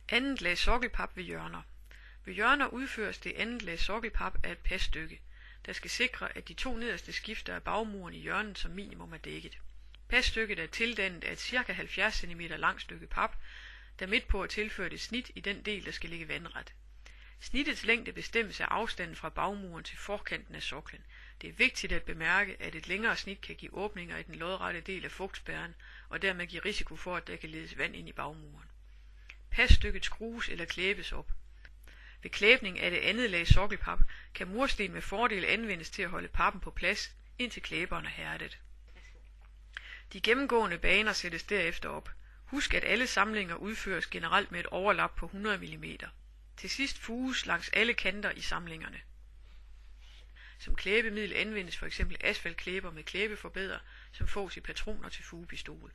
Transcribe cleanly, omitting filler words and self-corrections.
Andet lag sokkelpap ved hjørner. Ved hjørner udføres det andet lag sokkelpap af et passtykke, der skal sikre, at de 2 nederste skifter af bagmuren i hjørnet som minimum er dækket. Passtykket er tildannet af et ca. 70 cm langt stykke pap, der midt på er tilført et snit i den del, der skal ligge vandret. Snittets længde bestemmes af afstanden fra bagmuren til forkanten af soklen. Det er vigtigt at bemærke, at et længere snit kan give åbninger i den lodrette del af fugtspærren, og dermed give risiko for, at der kan ledes vand ind i bagmuren. Passtykket skrues eller klæbes op. Ved klæbning af det andet lag sokkelpap kan mursten med fordel anvendes til at holde pappen på plads, indtil klæberen er hærdet. De gennemgående baner sættes derefter op. Husk, at alle samlinger udføres generelt med et overlap på 100 mm. Til sidst fuges langs alle kanter i samlingerne. Som klæbemiddel anvendes f.eks. asfaltklæber med klæbeforbedrer, som fås i patroner til fugepistol.